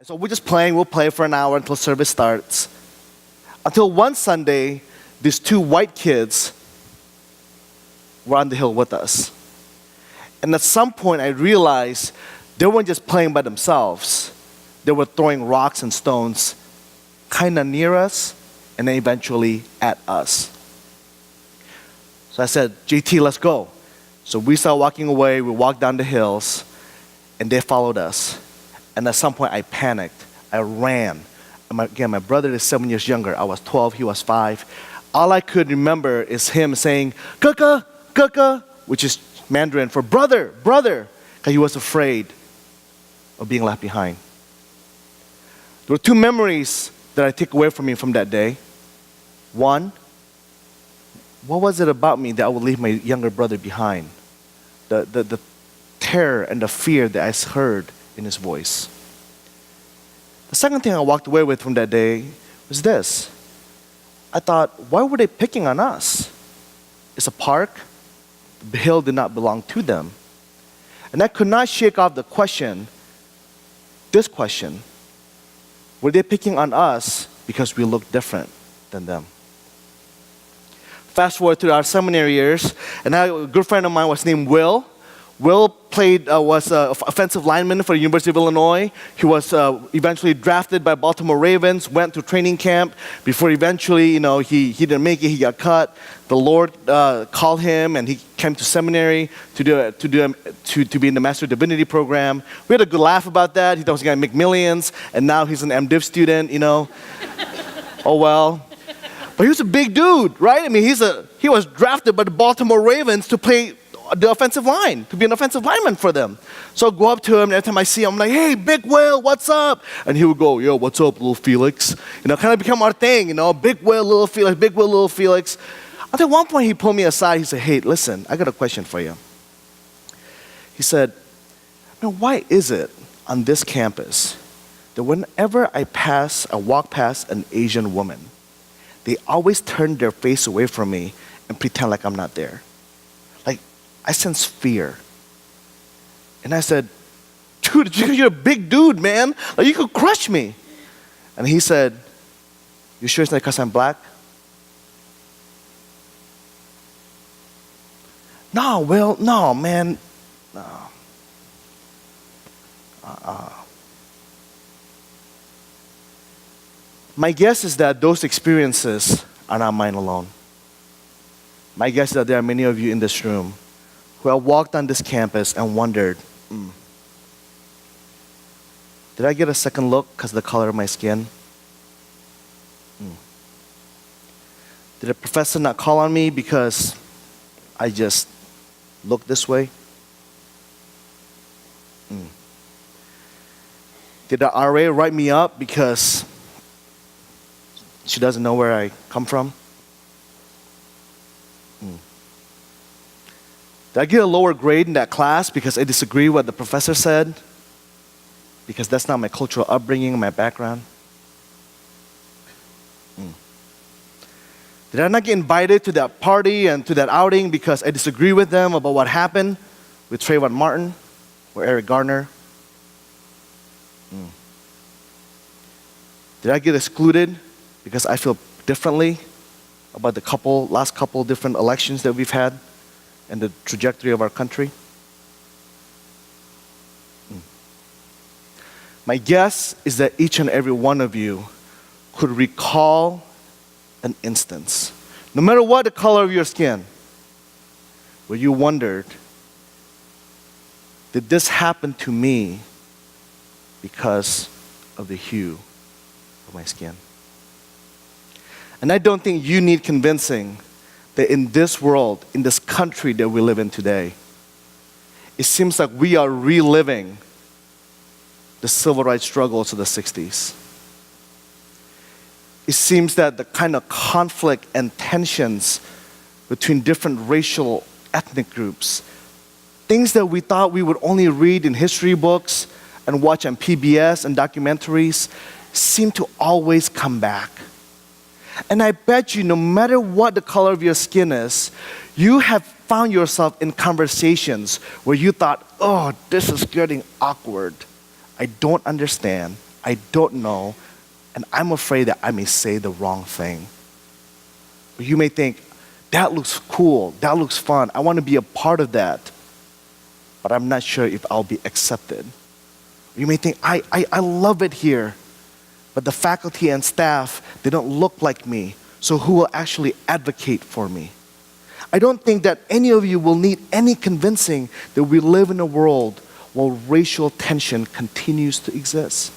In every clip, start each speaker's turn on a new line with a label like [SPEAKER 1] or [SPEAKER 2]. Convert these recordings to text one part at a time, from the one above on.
[SPEAKER 1] So we're just playing, we'll play for an hour until service starts. Until one Sunday, these two white kids were on the hill with us. And at some point I realized they weren't just playing by themselves. They were throwing rocks and stones kind of near us and then eventually at us. So I said, JT, let's go. So we started walking away, we walked down the hills, and they followed us. And at some point I panicked, I ran. And my brother is 7 years younger. I was 12, he was 5. All I could remember is him saying, Kaka, Kaka, which is Mandarin for brother, brother, because he was afraid of being left behind. There were two memories that I take away from me from that day. One, what was it about me that I would leave my younger brother behind? The terror and the fear that I heard in his voice. The second thing I walked away with from that day was this. I thought, why were they picking on us? It's a park. The hill did not belong to them. And I could not shake off the question, this question. Were they picking on us because we looked different than them? Fast forward to our seminary years, and a good friend of mine was named Will. Will was an offensive lineman for the University of Illinois. He was eventually drafted by Baltimore Ravens, went to training camp before eventually, he didn't make it, he got cut. The Lord called him and he came to seminary to be in the Master of Divinity program. We had a good laugh about that. He thought he was going to make millions, and now he's an MDiv student, Oh well. But he was a big dude, right? I mean, he was drafted by the Baltimore Ravens to play the offensive line, to be an offensive lineman for them. So I go up to him, and every time I see him, I'm like, hey, Big Will, what's up? And he would go, yo, what's up, little Felix? Kind of become our thing, Big Will, little Felix, Big Will, little Felix. Until one point he pulled me aside, he said, hey, listen, I got a question for you. He said, why is it on this campus that whenever I walk past an Asian woman, they always turn their face away from me and pretend like I'm not there? I sense fear. And I said, dude, you're a big dude, man. You could crush me. And he said, you sure it's not because I'm black? No, Will, no, man. No. My guess is that those experiences are not mine alone. My guess is that there are many of you in this room who have walked on this campus and wondered, did I get a second look because of the color of my skin? Did a professor not call on me because I just look this way? Did the RA write me up because she doesn't know where I come from? Did I get a lower grade in that class because I disagree with what the professor said? Because that's not my cultural upbringing, my background? Did I not get invited to that party and to that outing because I disagree with them about what happened with Trayvon Martin or Eric Garner? Did I get excluded because I feel differently about the last couple different elections that we've had and the trajectory of our country? My guess is that each and every one of you could recall an instance, no matter what the color of your skin, where you wondered, did this happen to me because of the hue of my skin? And I don't think you need convincing that in this world, in this country that we live in today, it seems like we are reliving the civil rights struggles of the 60s. It seems that the kind of conflict and tensions between different racial, ethnic groups, things that we thought we would only read in history books and watch on PBS and documentaries, seem to always come back. And I bet you, no matter what the color of your skin is, you have found yourself in conversations where you thought, oh, this is getting awkward. I don't understand I don't know, and I'm afraid that I may say the wrong thing. Or you may think, that looks cool, that looks fun, I want to be a part of that, but I'm not sure if I'll be accepted. You may think, I love it here, but the faculty and staff, they don't look like me, so who will actually advocate for me? I don't think that any of you will need any convincing that we live in a world where racial tension continues to exist.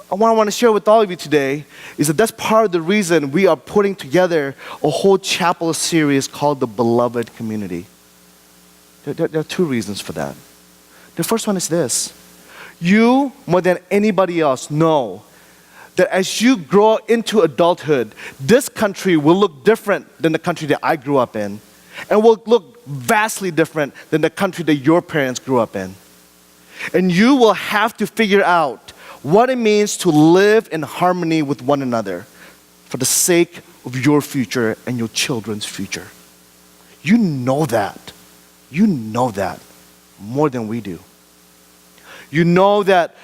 [SPEAKER 1] What I want to share with all of you today is that that's part of the reason we are putting together a whole chapel series called The Beloved Community. There are two reasons for that. The first one is this. You, more than anybody else, know that as you grow into adulthood, this country will look different than the country that I grew up in, and will look vastly different than the country that your parents grew up in. And you will have to figure out what it means to live in harmony with one another for the sake of your future and your children's future. You know that. You know that more than we do. You know that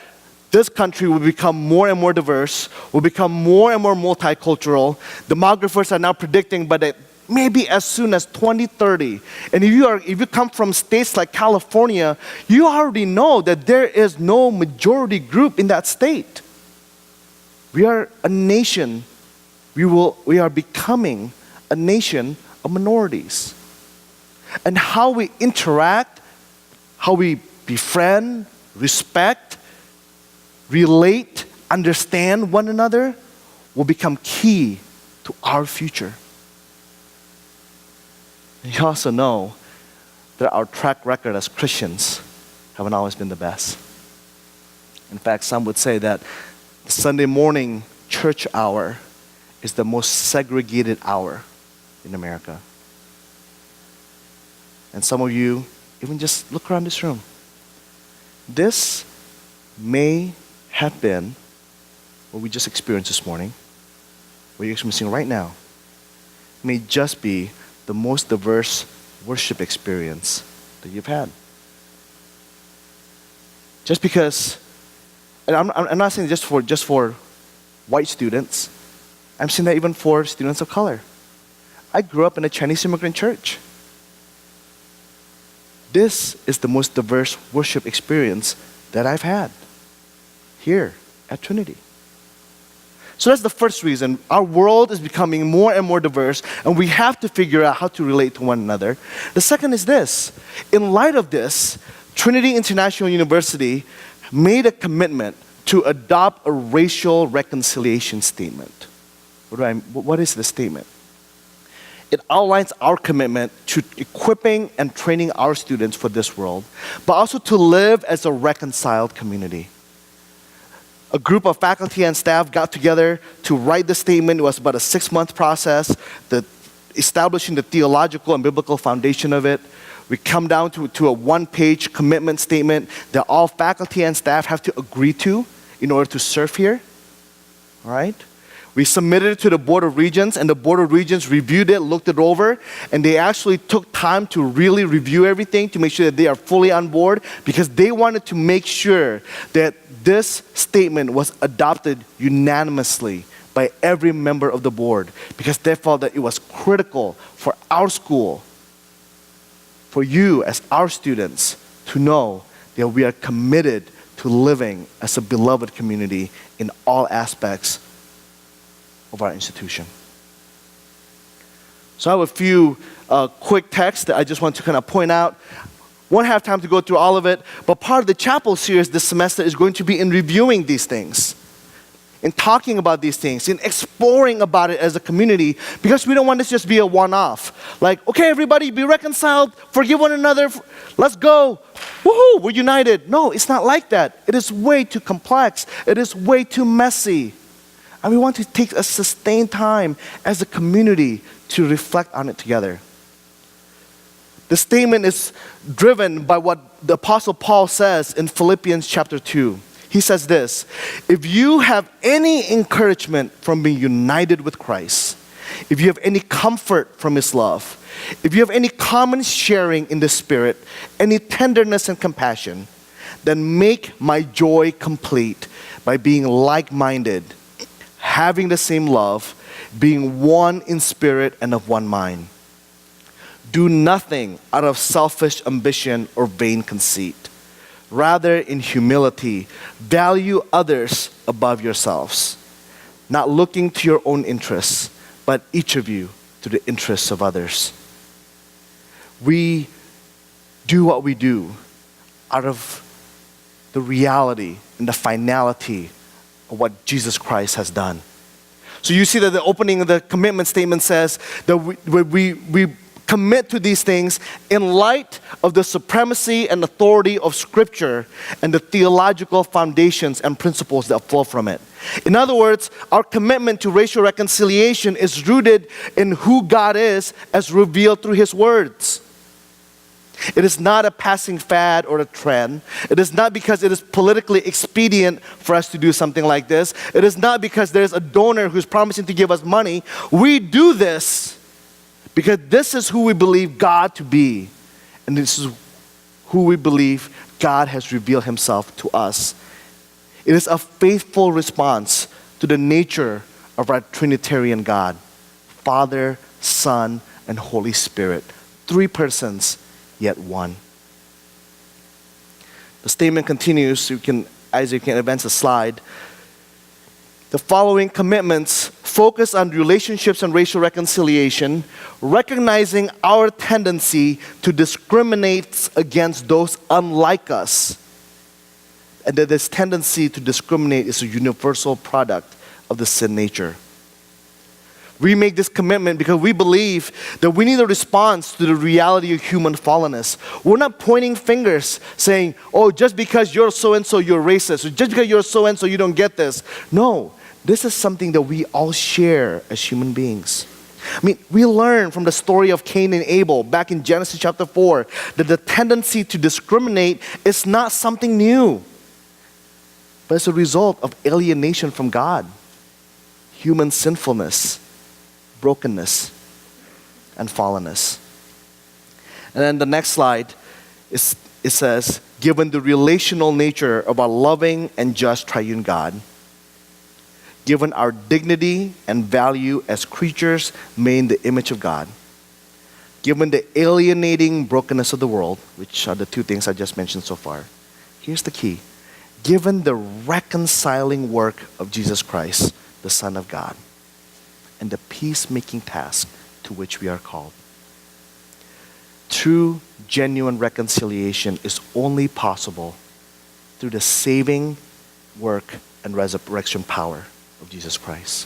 [SPEAKER 1] this country will become more and more diverse, will become more and more multicultural. Demographers are now predicting by that maybe as soon as 2030. And if you come from states like California, you already know that there is no majority group in that state. We are a nation. We are becoming a nation of minorities. And how we interact, how we befriend, respect, relate, understand one another will become key to our future. You also know that our track record as Christians haven't always been the best. In fact, some would say that the Sunday morning church hour is the most segregated hour in America. And some of you, even just look around this room. This may have been what we just experienced this morning, what you're experiencing right now, may just be the most diverse worship experience that you've had. Just because, and I'm not saying just for white students, I'm saying that even for students of color. I grew up in a Chinese immigrant church. This is the most diverse worship experience that I've had here at Trinity. So that's the first reason. Our world is becoming more and more diverse, and we have to figure out how to relate to one another. The second is this. In light of this, Trinity International University made a commitment to adopt a racial reconciliation statement. What is the statement? It outlines our commitment to equipping and training our students for this world, but also to live as a reconciled community. A group of faculty and staff got together to write the statement. It was about a 6-month process, establishing the theological and biblical foundation of it. We come down to a 1-page commitment statement that all faculty and staff have to agree to in order to serve here. All right? We submitted it to the Board of Regents, and the Board of Regents reviewed it, looked it over, and they actually took time to really review everything to make sure that they are fully on board, because they wanted to make sure that this statement was adopted unanimously by every member of the board, because they felt that it was critical for our school, for you as our students, to know that we are committed to living as a beloved community in all aspects of our institution. So I have a few quick texts that I just want to kind of point out. Won't have time to go through all of it, but part of the chapel series this semester is going to be in reviewing these things, in talking about these things, in exploring about it as a community, because we don't want this just be a one-off. Like, okay, everybody, be reconciled, forgive one another, let's go. Woohoo, we're united. No, it's not like that. It is way too complex. It is way too messy. And we want to take a sustained time as a community to reflect on it together. The statement is driven by what the Apostle Paul says in Philippians chapter 2. He says this: if you have any encouragement from being united with Christ, if you have any comfort from His love, if you have any common sharing in the Spirit, any tenderness and compassion, then make my joy complete by being like-minded, having the same love, being one in spirit and of one mind. Do nothing out of selfish ambition or vain conceit. Rather, in humility, value others above yourselves, not looking to your own interests, but each of you to the interests of others. We do what we do out of the reality and the finality of what Jesus Christ has done. So you see that the opening of the commitment statement says that we commit to these things in light of the supremacy and authority of Scripture and the theological foundations and principles that flow from it. In other words, our commitment to racial reconciliation is rooted in who God is as revealed through His words. It is not a passing fad or a trend. It is not because it is politically expedient for us to do something like this. It is not because there is a donor who's promising to give us money. We do this because this is who we believe God to be. And this is who we believe God has revealed Himself to us. It is a faithful response to the nature of our Trinitarian God, Father, Son, and Holy Spirit. 3 persons, yet one. The statement continues. Isaac, you can advance the slide. The following commitments focus on relationships and racial reconciliation, recognizing our tendency to discriminate against those unlike us, and that this tendency to discriminate is a universal product of the sin nature. We make this commitment because we believe that we need a response to the reality of human fallenness. We're not pointing fingers saying, oh, just because you're so-and-so, you're racist. Or just because you're so-and-so, you don't get this. No, this is something that we all share as human beings. I mean, we learn from the story of Cain and Abel back in Genesis chapter 4 that the tendency to discriminate is not something new, but it's a result of alienation from God, human sinfulness, brokenness, and fallenness. And then the next slide, it says, given the relational nature of our loving and just triune God, given our dignity and value as creatures made in the image of God, given the alienating brokenness of the world, which are the 2 things I just mentioned so far, here's the key. Given the reconciling work of Jesus Christ, the Son of God, and the peacemaking task to which we are called. True, genuine reconciliation is only possible through the saving work and resurrection power of Jesus Christ.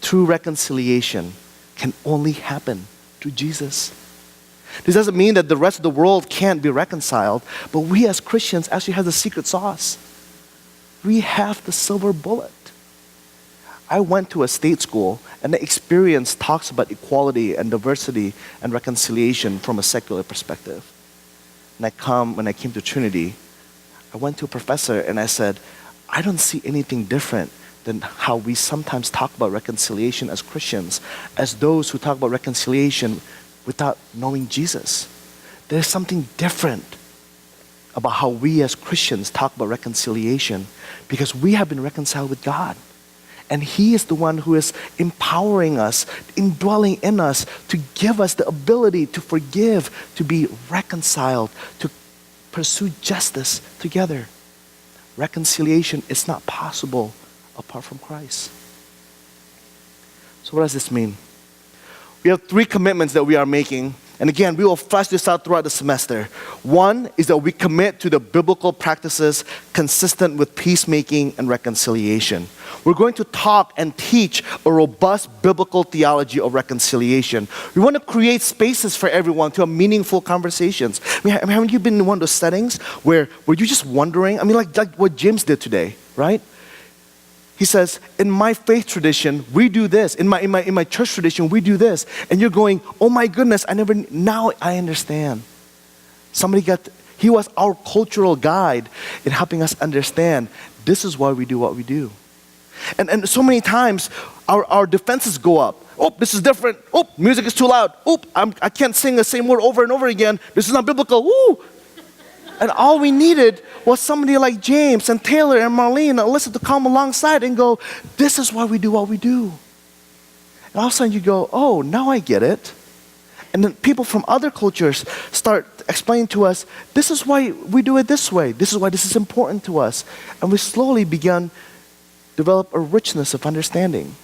[SPEAKER 1] True reconciliation can only happen through Jesus. This doesn't mean that the rest of the world can't be reconciled, but we as Christians actually have the secret sauce. We have the silver bullet. I went to a state school, and the experience talks about equality and diversity and reconciliation from a secular perspective. And when I came to Trinity, I went to a professor and I said, I don't see anything different than how we sometimes talk about reconciliation as Christians, as those who talk about reconciliation without knowing Jesus. There's something different about how we as Christians talk about reconciliation because we have been reconciled with God. And He is the one who is empowering us, indwelling in us to give us the ability to forgive, to be reconciled, to pursue justice together. Reconciliation is not possible apart from Christ. So what does this mean? We have 3 commitments that we are making. And again, we will flesh this out throughout the semester. One is that we commit to the biblical practices consistent with peacemaking and reconciliation. We're going to talk and teach a robust biblical theology of reconciliation. We want to create spaces for everyone to have meaningful conversations. Haven't you been in one of those settings where you're just wondering? Like what James did today, right? He says, in my faith tradition, we do this. In my church tradition, we do this. And you're going, oh my goodness, now I understand. He was our cultural guide in helping us understand this is why we do what we do. And so many times, our defenses go up. Oh, this is different. Oh, music is too loud. Oh, I can't sing the same word over and over again. This is not biblical. Woo! And all we needed was somebody like James and Taylor and Marlene and Alyssa to come alongside and go, this is why we do what we do. And all of a sudden you go, oh, now I get it. And then people from other cultures start explaining to us, this is why we do it this way. This is why this is important to us. And we slowly began to develop a richness of understanding.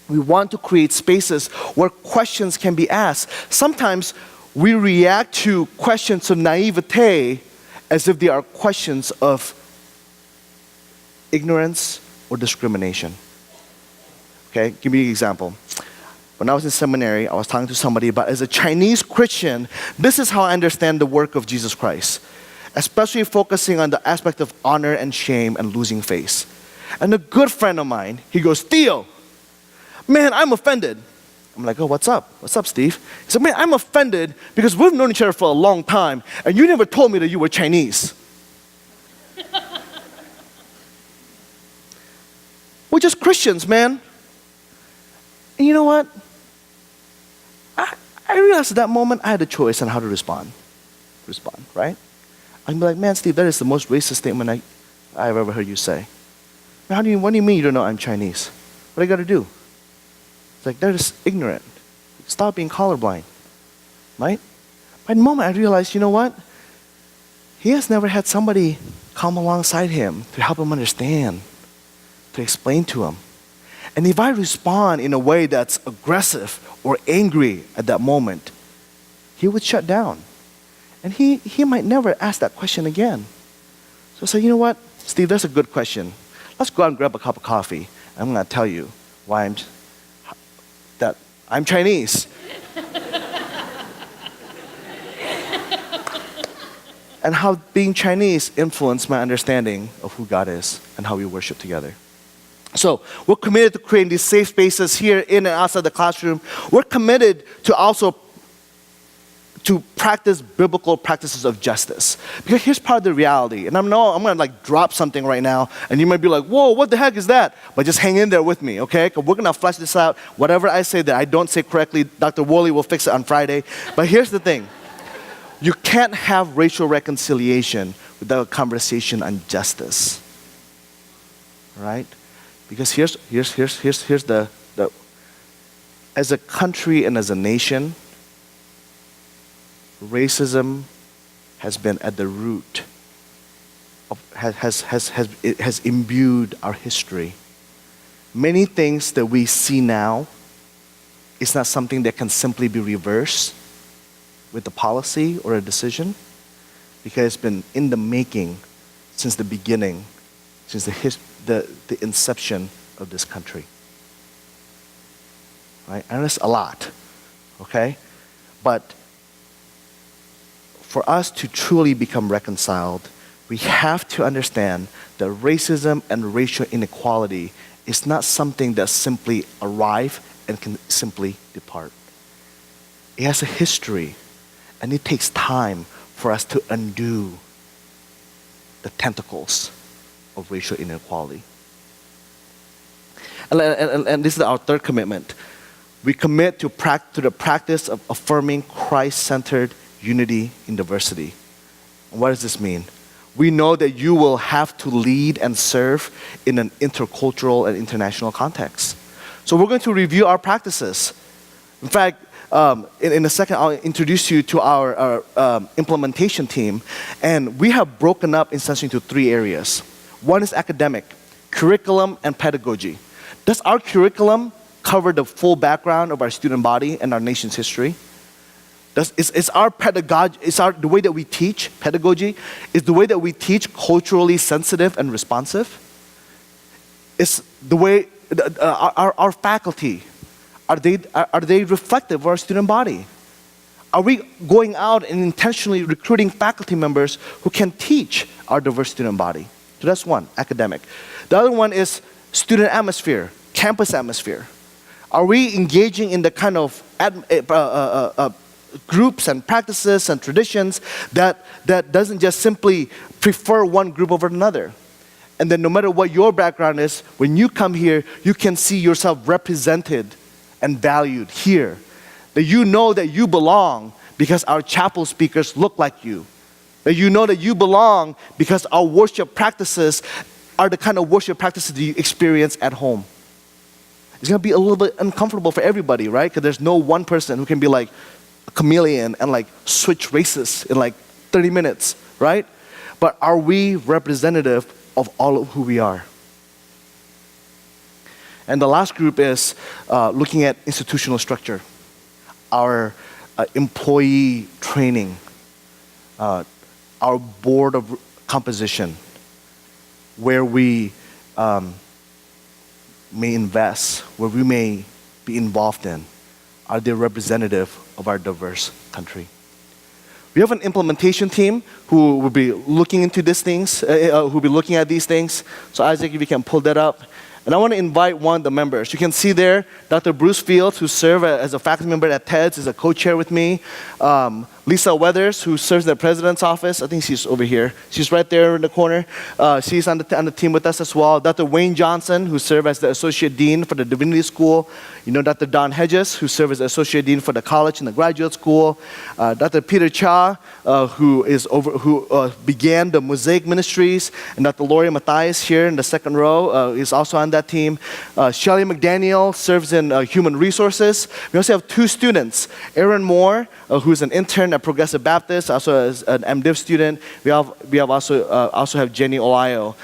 [SPEAKER 1] We want to create spaces where questions can be asked. Sometimes we react to questions of naivete as if they are questions of ignorance or discrimination. Okay, give me an example. When I was in seminary, I was talking to somebody about, as a Chinese Christian, this is how I understand the work of Jesus Christ, especially focusing on the aspect of honor and shame and losing face. And a good friend of mine, he goes, Theo, man, I'm offended. I'm like, oh, what's up? What's up, Steve? He said, man, I'm offended because we've known each other for a long time, and you never told me that you were Chinese. We're just Christians, man. And you know what? I realized at that moment I had a choice on how to respond, right? I'd be like, man, Steve, that is the most racist statement I've ever heard you say. What do you mean you don't know I'm Chinese? What do I got to do? It's like, they're just ignorant. Stop being colorblind, right? By the moment I realized, you know what? He has never had somebody come alongside him to help him understand, to explain to him. And if I respond in a way that's aggressive or angry at that moment, he would shut down. And he might never ask that question again. So I said, you know what, Steve, that's a good question. Let's go out and grab a cup of coffee. I'm going to tell you why I'm Chinese. And how being Chinese influenced my understanding of who God is and how we worship together. So we're committed to creating these safe spaces here in and outside the classroom. We're committed to also to practice biblical practices of justice. Because here's part of the reality. And I'm going to drop something right now. And you might be like, whoa, what the heck is that? But just hang in there with me, okay? Because we're going to flesh this out. Whatever I say that I don't say correctly, Dr. Woolley will fix it on Friday. But here's the thing. You can't have racial reconciliation without a conversation on justice. Right? Because here's the as a country and as a nation, racism has been at the root of, has imbued our history. Many things that we see now is not something that can simply be reversed with a policy or a decision, because it's been in the making since the beginning, since the inception of this country. Right? And it's a lot, okay? But for us to truly become reconciled, we have to understand that racism and racial inequality is not something that simply arrive and can simply depart. It has a history, and it takes time for us to undo the tentacles of racial inequality. And this is our third commitment. We commit to the practice of affirming Christ-centered unity in diversity. And what does this mean? We know that you will have to lead and serve in an intercultural and international context. So we're going to review our practices. In fact, in a second, I'll introduce you to our implementation team. And we have broken up essentially into three areas. One is academic, curriculum, and pedagogy. Does our curriculum cover the full background of our student body and our nation's history? Is our pedagogy, the way that we teach, pedagogy, is the way that we teach culturally sensitive and responsive? Is the way, our faculty, are they reflective of our student body? Are we going out and intentionally recruiting faculty members who can teach our diverse student body? So that's one, academic. The other one is student atmosphere, campus atmosphere. Are we engaging in the kind of groups and practices and traditions that doesn't just simply prefer one group over another? And then no matter what your background is, when you come here, you can see yourself represented and valued here. That you know that you belong because our chapel speakers look like you. That you know that you belong because our worship practices are the kind of worship practices that you experience at home. It's going to be a little bit uncomfortable for everybody, right? Because there's no one person who can be like a chameleon and like switch races in like 30 minutes, right? But are we representative of all of who we are? And the last group is looking at institutional structure, our employee training, our board of composition, where we may invest, where we may be involved in. Are they representative of our diverse country? We have an implementation team who will be looking into these things, who will be looking at these things. So Isaac, if you can pull that up. And I want to invite one of the members. You can see there, Dr. Bruce Fields, who serves as a faculty member at TEDS, is a co-chair with me. Lisa Weathers, who serves in the president's office. I think she's over here. She's right there in the corner. She's on the team with us as well. Dr. Wayne Johnson, who serves as the associate dean for the Divinity School. You know Dr. Don Hedges, who serves as the associate dean for the college and the graduate school. Dr. Peter Cha, who began the Mosaic Ministries, and Dr. Lori Matthias here in the second row is also on that team. Shelley McDaniel serves in human resources. We also have 2 students, Aaron Moore, who's an intern at Progressive Baptist, also as an MDiv student. We also have Jenny Olayo,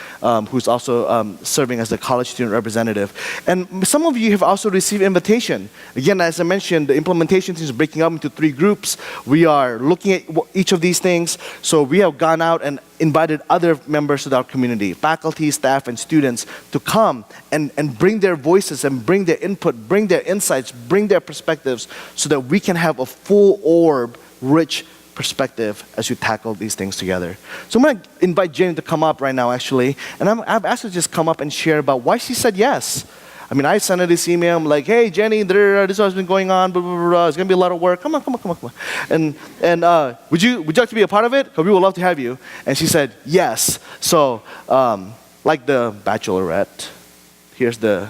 [SPEAKER 1] who's also serving as the college student representative. And some of you have also received invitation. Again, as I mentioned, the implementation team is breaking up into 3 groups. We are looking at each of these things. So we have gone out and invited other members of our community, faculty, staff, and students to come and bring their voices and bring their input, bring their insights, bring their perspectives so that we can have a full orb, rich perspective as you tackle these things together. So I'm going to invite Jenny to come up right now, actually. And I've asked her to just come up and share about why she said yes. I mean, I sent her this email. I'm like, hey, Jenny, this is what's been going on. Blah, blah, blah, blah. It's going to be a lot of work. Come on. And would you like to be a part of it? Because we would love to have you. And she said, yes. So, like the Bachelorette, here's the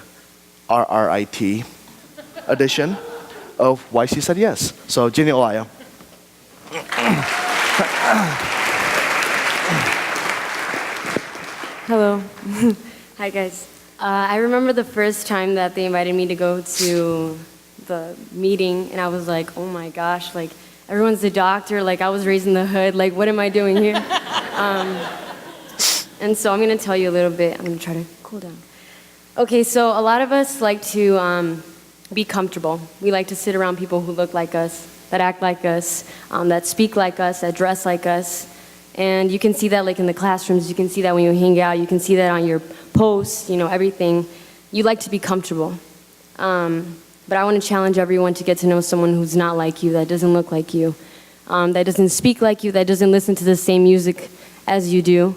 [SPEAKER 1] RRIT edition of why she said yes. So, Jenny Olayo.
[SPEAKER 2] Hello. Hi, guys. I remember the first time that they invited me to go to the meeting, and I was like, oh my gosh, like, everyone's a doctor, like, I was raised in the hood, like, what am I doing here? And so I'm going to tell you a little bit. I'm going to try to cool down. Okay, so a lot of us like to be comfortable. We like to sit around people who look like us, that act like us, that speak like us, that dress like us. And you can see that like in the classrooms, you can see that when you hang out, you can see that on your posts, everything. You like to be comfortable. But I want to challenge everyone to get to know someone who's not like you, that doesn't look like you, that doesn't speak like you, that doesn't listen to the same music as you do.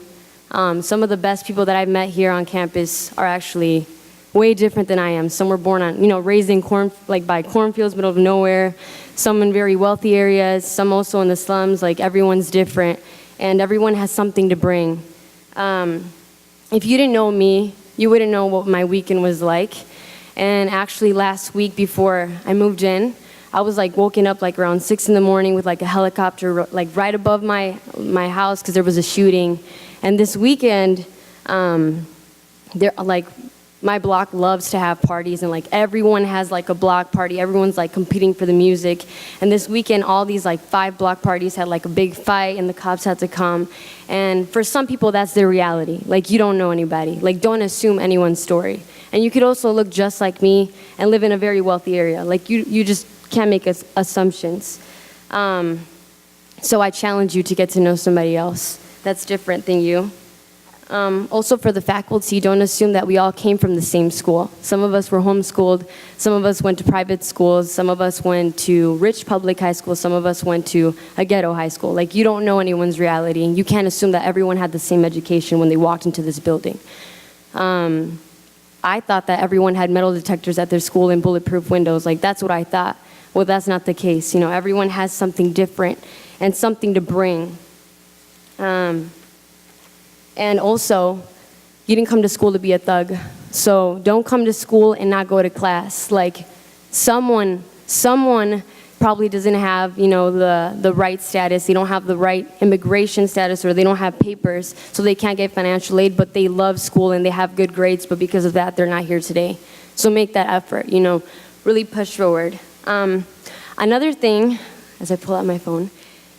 [SPEAKER 2] Some of the best people that I've met here on campus are actually way different than I am. Some were born on, raised in by cornfields, middle of nowhere. Some in very wealthy areas, some also in the slums. Like, everyone's different, and everyone has something to bring. If you didn't know me, you wouldn't know what my weekend was like. And actually, last week before I moved in, I was like woken up like around 6 in the morning with like a helicopter like right above my house because there was a shooting. And this weekend, my block loves to have parties, and like everyone has like a block party. Everyone's like competing for the music. And this weekend, all these like 5 block parties had like a big fight, and the cops had to come. And for some people, that's their reality. Like, you don't know anybody. Like, don't assume anyone's story. And you could also look just like me and live in a very wealthy area. Like, you just can't make assumptions. So I challenge you to get to know somebody else that's different than you. Also, for the faculty, don't assume that we all came from the same school. Some of us were homeschooled, some of us went to private schools, some of us went to rich public high schools, some of us went to a ghetto high school. Like, you don't know anyone's reality, and you can't assume that everyone had the same education when they walked into this building. I thought that everyone had metal detectors at their school and bulletproof windows. Like, that's what I thought. Well, that's not the case. Everyone has something different and something to bring. And also, you didn't come to school to be a thug. So don't come to school and not go to class. Like, someone probably doesn't have, the right status. They don't have the right immigration status, or they don't have papers, so they can't get financial aid, but they love school and they have good grades, but because of that, they're not here today. So make that effort, really push forward. Another thing, as I pull out my phone,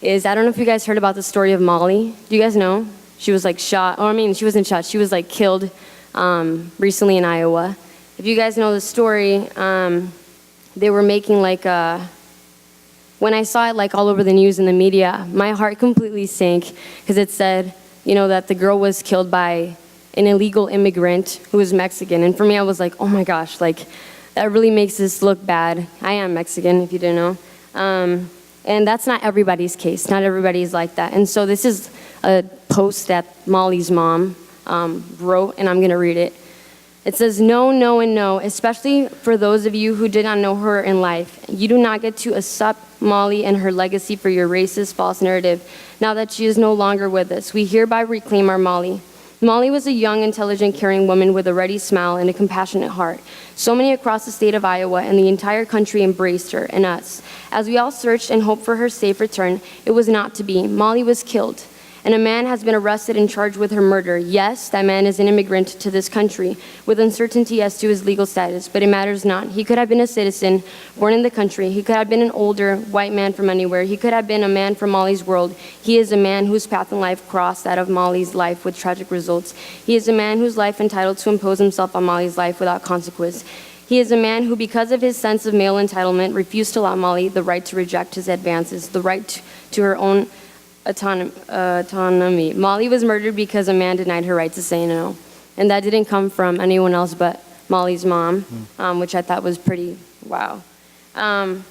[SPEAKER 2] is I don't know if you guys heard about the story of Molly. Do you guys know? She was like shot, she wasn't shot, she was like killed recently in Iowa. If you guys know the story, they were making like when I saw it like all over the news and the media, my heart completely sank, because it said, that the girl was killed by an illegal immigrant who was Mexican. And for me, I was like, oh my gosh, like that really makes this look bad. I am Mexican, if you didn't know. And that's not everybody's case. Not everybody's like that. And so this is a post that Molly's mom wrote, and I'm going to read it. It says, no, no, and no, especially for those of you who did not know her in life. You do not get to accept Molly and her legacy for your racist, false narrative. Now that she is no longer with us, we hereby reclaim our Molly. Molly was a young, intelligent, caring woman with a ready smile and a compassionate heart. So many across the state of Iowa and the entire country embraced her and us. As we all searched and hoped for her safe return, it was not to be. Molly was killed, and a man has been arrested and charged with her murder. Yes, that man is an immigrant to this country, with uncertainty as to his legal status, but it matters not. He could have been a citizen, born in the country. He could have been an older white man from anywhere. He could have been a man from Molly's world. He is a man whose path in life crossed that of Molly's life with tragic results. He is a man whose life entitled to impose himself on Molly's life without consequence. He is a man who, because of his sense of male entitlement, refused to allow Molly the right to reject his advances, the right to her own autonomy. Molly was murdered because a man denied her right to say no. And that didn't come from anyone else but Molly's mom, which I thought was pretty wow. And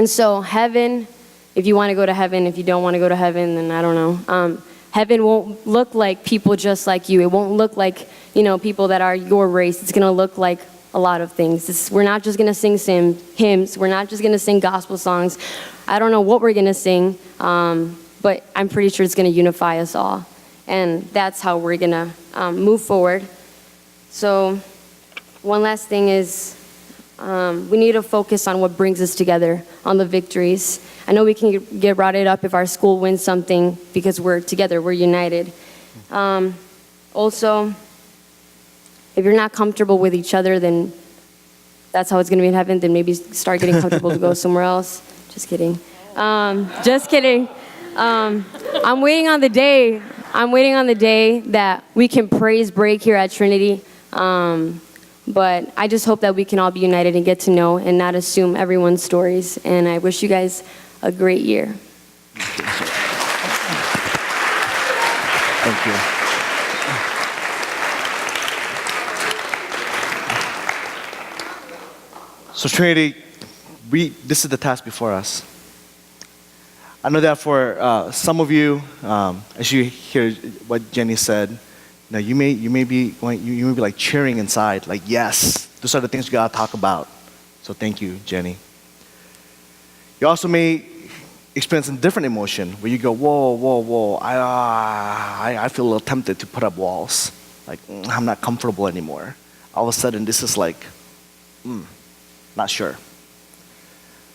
[SPEAKER 2] so heaven, if you want to go to heaven, if you don't want to go to heaven, then I don't know. Heaven won't look like people just like you. It won't look like, people that are your race. It's going to look like a lot of things. We're not just going to sing hymns. We're not just going to sing gospel songs. I don't know what we're going to sing. But I'm pretty sure it's going to unify us all. And that's how we're going to move forward. So one last thing is we need to focus on what brings us together, on the victories. I know we can get brought up if our school wins something because we're together, we're united. Also, if you're not comfortable with each other, then that's how it's going to be in heaven. Then maybe start getting comfortable to go somewhere else. Just kidding. Just kidding. I'm waiting on the day that we can praise break here at Trinity. But I just hope that we can all be united and get to know and not assume everyone's stories. And I wish you guys a great year.
[SPEAKER 1] Thank you. So Trinity, this is the task before us. I know that for some of you, as you hear what Jenny said, you may be like cheering inside, like yes, those are the things we gotta talk about. So thank you, Jenny. You also may experience a different emotion where you go, whoa, I feel a little tempted to put up walls, like I'm not comfortable anymore. All of a sudden, this is like, not sure.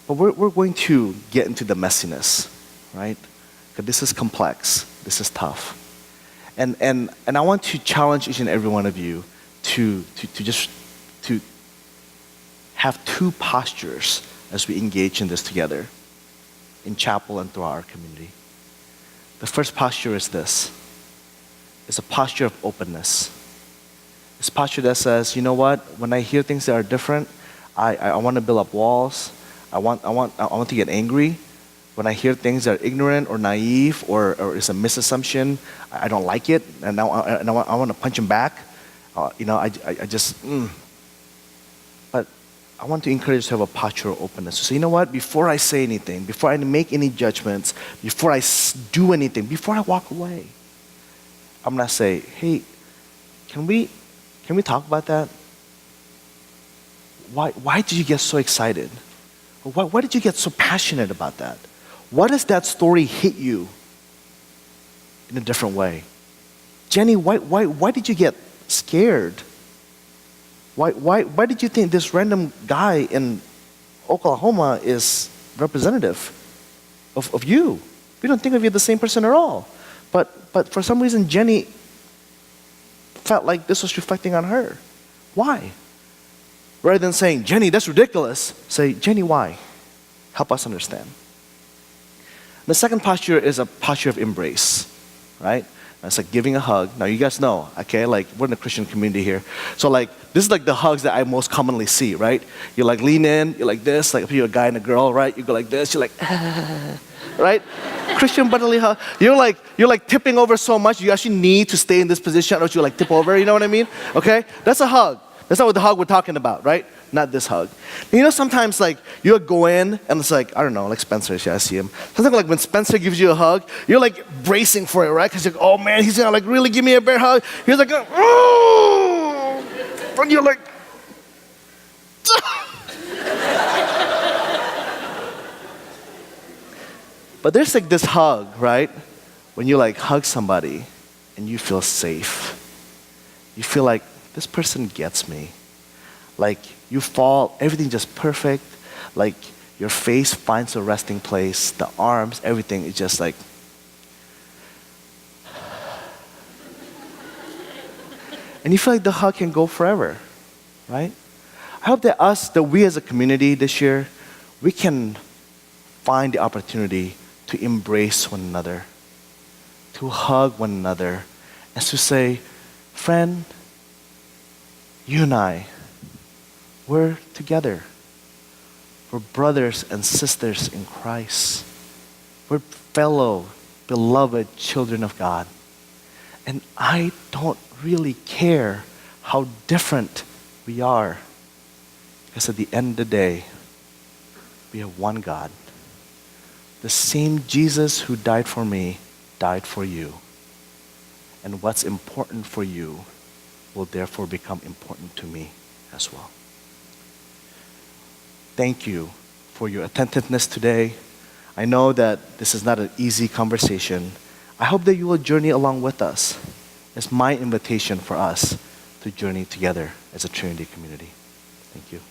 [SPEAKER 1] But we're going to get into the messiness. Right? Because this is complex, this is tough. And I want to challenge each and every one of you to have two postures as we engage in this together, in chapel and throughout our community. The first posture is this. It's a posture of openness. It's a posture that says, you know what, when I hear things that are different, I want to build up walls. I want to get angry. When I hear things that are ignorant or naive or is a misassumption, I don't like it, and I want to punch him back. I just. But I want to encourage you to have a posture of openness. So you know what? Before I say anything, before I make any judgments, before I do anything, before I walk away, I'm gonna say, hey, can we talk about that? Why did you get so excited? Why did you get so passionate about that? What does that story hit you in a different way? Jenny, why did you get scared? Why did you think this random guy in Oklahoma is representative of you. We don't think of you the same person at all. But for some reason, Jenny felt like this was reflecting on her. Why? Rather than saying, Jenny, that's ridiculous, say, Jenny, why? Help us understand. The second posture is a posture of embrace, right? It's like giving a hug. Now you guys know, okay, like we're in a Christian community here. So like, this is like the hugs that I most commonly see, right? You like lean in, you're like this, like if you're a guy and a girl, right? You go like this, you're like, right? Christian brotherly hug. You're like tipping over so much, you actually need to stay in this position or you like tip over, you know what I mean? Okay? That's a hug. That's not what the hug we're talking about, right? Not this hug. And you know, sometimes like you'll go in and it's like, I don't know, like Spencer, I see him. Sometimes like when Spencer gives you a hug, you're like bracing for it, right? Because you're like, oh man, he's gonna like really give me a bear hug. He's like, oh! And you're like, but there's like this hug, right? When you like hug somebody and you feel safe. You feel like this person gets me. Like you fall, everything just perfect. Like your face finds a resting place, the arms, everything is just like. And you feel like the hug can go forever, right? I hope that we as a community this year, we can find the opportunity to embrace one another, to hug one another, and to say, friend, you and I, we're together. We're brothers and sisters in Christ. We're fellow, beloved children of God. And I don't really care how different we are. Because at the end of the day, we have one God. The same Jesus who died for me, died for you. And what's important for you will therefore become important to me as well. Thank you for your attentiveness today. I know that this is not an easy conversation. I hope that you will journey along with us. It's my invitation for us to journey together as a Trinity community. Thank you.